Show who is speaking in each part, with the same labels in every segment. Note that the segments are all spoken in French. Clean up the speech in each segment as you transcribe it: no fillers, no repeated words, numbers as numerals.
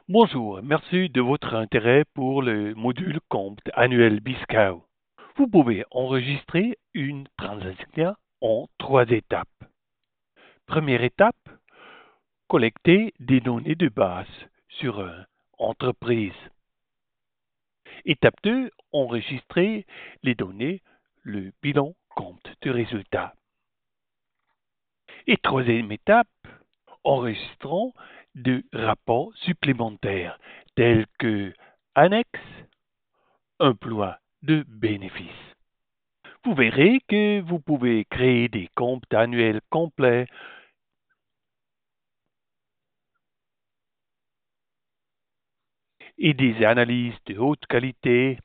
Speaker 1: Bonjour, merci de votre intérêt pour le module compte annuel BISCAO. Vous pouvez enregistrer une transaction en 3 étapes. Première étape, collecter des données de base sur une entreprise. Étape 2, enregistrer les données, le bilan compte de résultat. Et troisième étape, enregistrons des rapports supplémentaires tels que annexe, emploi de bénéfices. Vous verrez que vous pouvez créer des comptes annuels complets et des analyses de haute qualité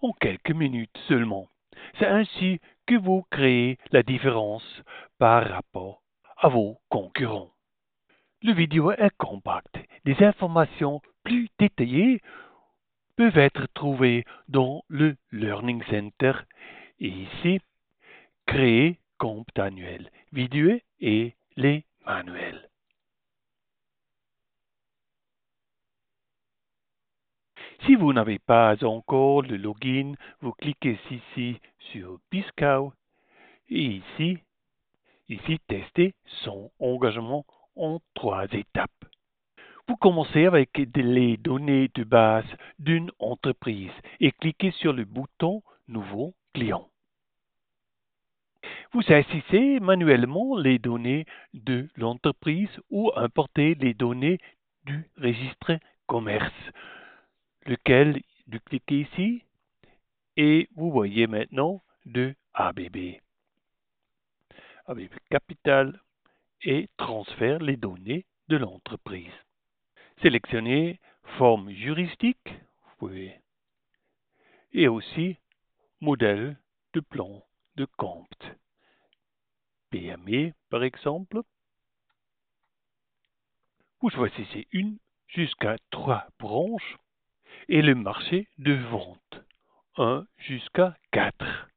Speaker 1: en quelques minutes seulement. C'est ainsi que vous créez la différence par rapport à vos concurrents. Le vidéo est compacte. Des informations plus détaillées peuvent être trouvées dans le Learning Center et ici, créer compte annuel, vidéo et les manuels. Si vous n'avez pas encore le login, vous cliquez ici sur BISCAO et ici tester son engagement en 3 étapes. Vous commencez avec les données de base d'une entreprise et cliquez sur le bouton Nouveau client. Vous saisissez manuellement les données de l'entreprise ou importez les données du registre commerce, lequel vous cliquez ici et vous voyez maintenant de ABB. ABB Capital et transfère les données de l'entreprise. Sélectionnez forme juridique, et aussi modèle de plan de compte. PME par exemple. Vous choisissez une jusqu'à 3 branches et le marché de vente 1 jusqu'à 4.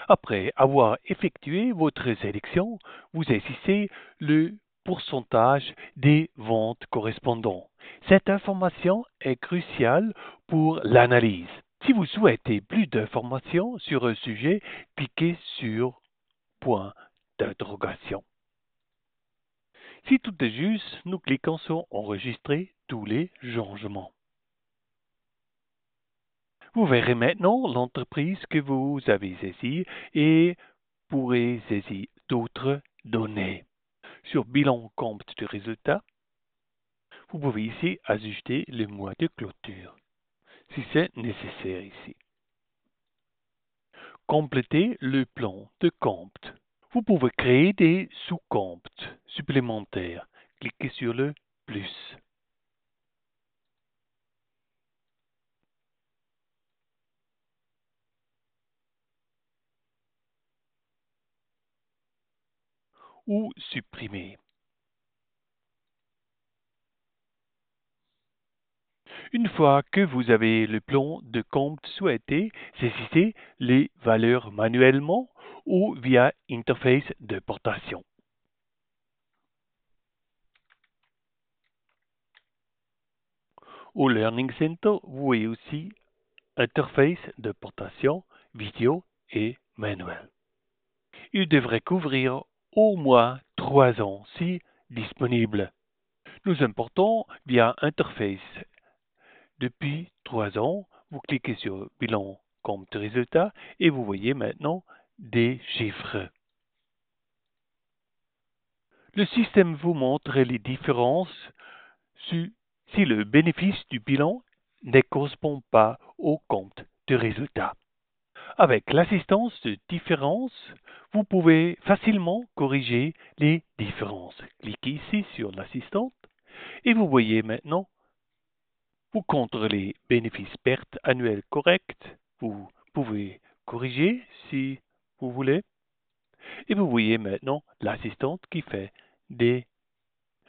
Speaker 1: Après avoir effectué votre sélection, vous saisissez le pourcentage des ventes correspondants. Cette information est cruciale pour l'analyse. Si vous souhaitez plus d'informations sur un sujet, cliquez sur point d'interrogation. Si tout est juste, nous cliquons sur enregistrer tous les changements. Vous verrez maintenant l'entreprise que vous avez saisie et pourrez saisir d'autres données. Sur bilan compte de résultat, vous pouvez ici ajuster le mois de clôture, si c'est nécessaire ici. Complétez le plan de compte. Vous pouvez créer des sous-comptes supplémentaires. Cliquez sur le plus. Ou supprimer. Une fois que vous avez le plan de compte souhaité, saisissez les valeurs manuellement ou via interface de portation. Au Learning Center, vous voyez aussi interface de portation, vidéo et manuel. Il devrait couvrir au moins 3 ans si disponible. Nous importons via interface. Depuis 3 ans, vous cliquez sur bilan compte résultat et vous voyez maintenant des chiffres. Le système vous montre les différences si le bénéfice du bilan ne correspond pas au compte de résultat. Avec l'assistance de différence, vous pouvez facilement corriger les différences. Cliquez ici sur l'assistante et vous voyez maintenant, vous contrôlez bénéfices-pertes annuels corrects. Vous pouvez corriger si vous voulez. Et vous voyez maintenant l'assistante qui fait des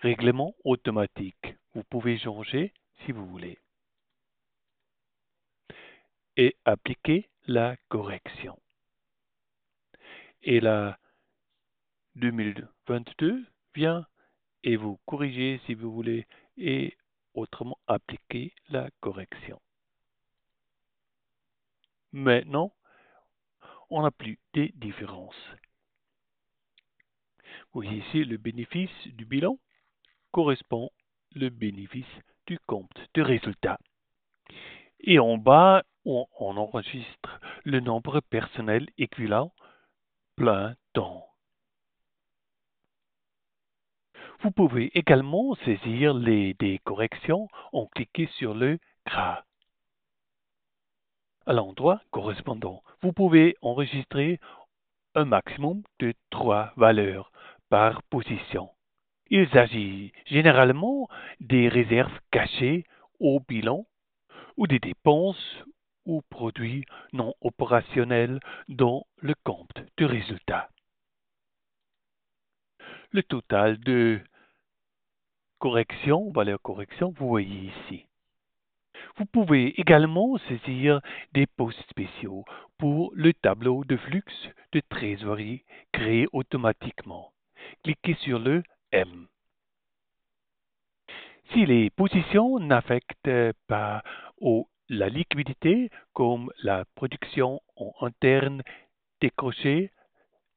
Speaker 1: règlements automatiques. Vous pouvez changer si vous voulez. Et appliquer la correction. et la 2022 vient et vous corrigez si vous voulez et autrement appliquer la correction. Maintenant, on n'a plus de différences. Vous voyez ici le bénéfice du bilan correspond au bénéfice du compte de résultat. Et en bas, on enregistre le nombre personnel équivalent plein temps. Vous pouvez également saisir des corrections en cliquant sur le gras. À l'endroit correspondant, vous pouvez enregistrer un maximum de 3 valeurs par position. Il s'agit généralement des réserves cachées au bilan ou des dépenses ou produits non opérationnels dans le compte de résultat. Le total de correction, valeur correction, vous voyez ici. Vous pouvez également saisir des postes spéciaux pour le tableau de flux de trésorerie créé automatiquement. Cliquez sur le M. Si les positions n'affectent pas la liquidité, comme la production en interne décrochée,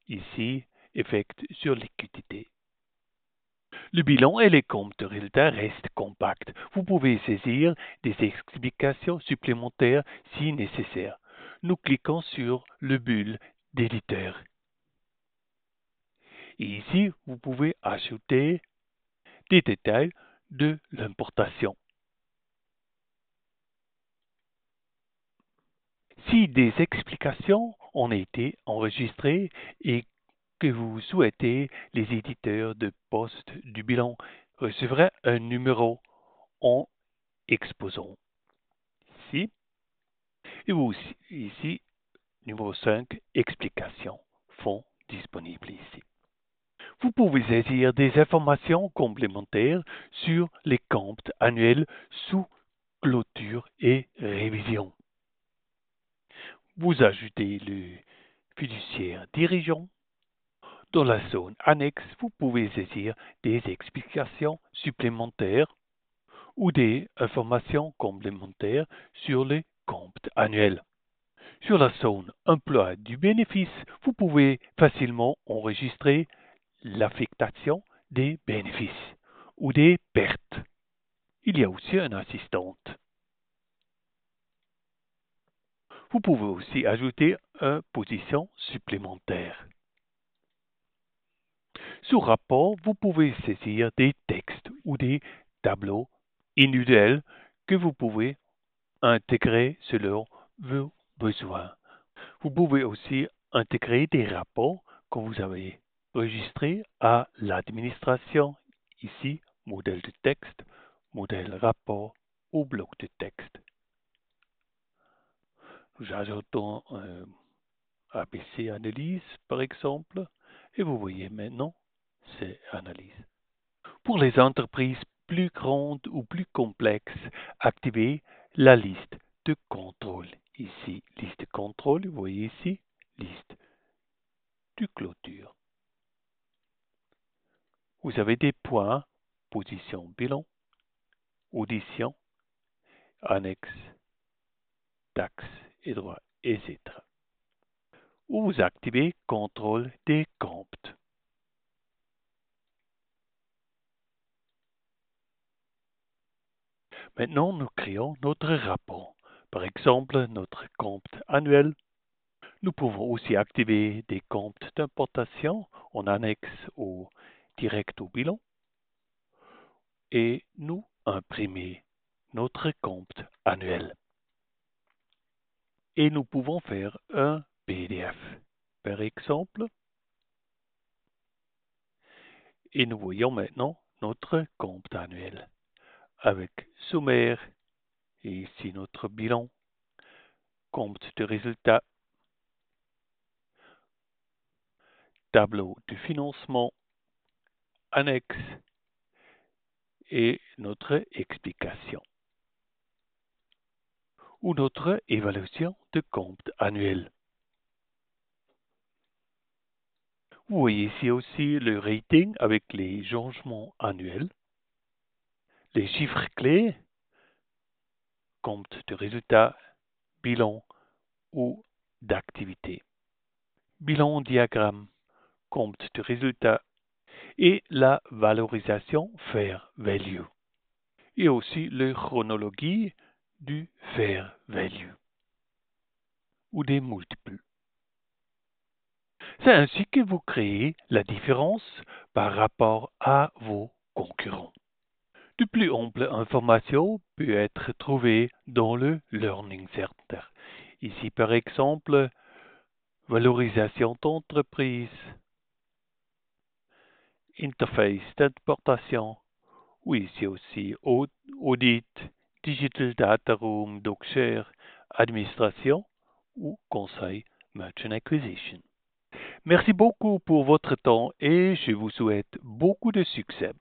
Speaker 1: ici, effect sur liquidité. Le bilan et les comptes de résultats restent compacts. Vous pouvez saisir des explications supplémentaires si nécessaire. Nous cliquons sur le bulle d'éditeur. Et ici, vous pouvez ajouter des détails de l'importation. Si des explications ont été enregistrées et que vous souhaitez, les éditeurs de poste du bilan recevraient un numéro en exposant ici. Et aussi, ici, numéro 5, explications fonds disponibles ici. Vous pouvez saisir des informations complémentaires sur les comptes annuels sous clôture et révision. Vous ajoutez le fiduciaire dirigeant. Dans la zone annexe, vous pouvez saisir des explications supplémentaires ou des informations complémentaires sur les comptes annuels. Sur la zone emploi du bénéfice, vous pouvez facilement enregistrer l'affectation des bénéfices ou des pertes. Il y a aussi une assistante. Vous pouvez aussi ajouter une position supplémentaire. Sous rapport, vous pouvez saisir des textes ou des tableaux individuels que vous pouvez intégrer selon vos besoins. Vous pouvez aussi intégrer des rapports que vous avez enregistrés à l'administration. Ici, modèle de texte, modèle rapport ou bloc de texte. Nous ajoutons ABC analyse, par exemple, et vous voyez maintenant ces analyses. Pour les entreprises plus grandes ou plus complexes, activez la liste de contrôle. Ici, liste de contrôle, vous voyez ici, liste de clôture. Vous avez des points, position bilan, audition, annexe, taxes et droits, etc. Ou vous activez contrôle des comptes. Maintenant, nous créons notre rapport. Par exemple, notre compte annuel. Nous pouvons aussi activer des comptes d'importation en annexe ou direct au bilan et nous imprimer notre compte annuel. Et nous pouvons faire un PDF, par exemple. Et nous voyons maintenant notre compte annuel avec sommaire et ici notre bilan, compte de résultats, tableau de financement, annexe et notre explication ou notre évaluation de compte annuel. Vous voyez ici aussi le rating avec les changements annuels, les chiffres clés, compte de résultats, bilan ou d'activité. Bilan diagramme, compte de résultats et la valorisation fair value. Et aussi la chronologie du fair value ou des multiples. C'est ainsi que vous créez la différence par rapport à vos concurrents. De plus amples informations peuvent être trouvées dans le Learning Center. Ici, par exemple, valorisation d'entreprise, interface d'importation, ou ici aussi audit, digital data room, DocShare, administration ou conseil merchant acquisition. Merci beaucoup pour votre temps et je vous souhaite beaucoup de succès.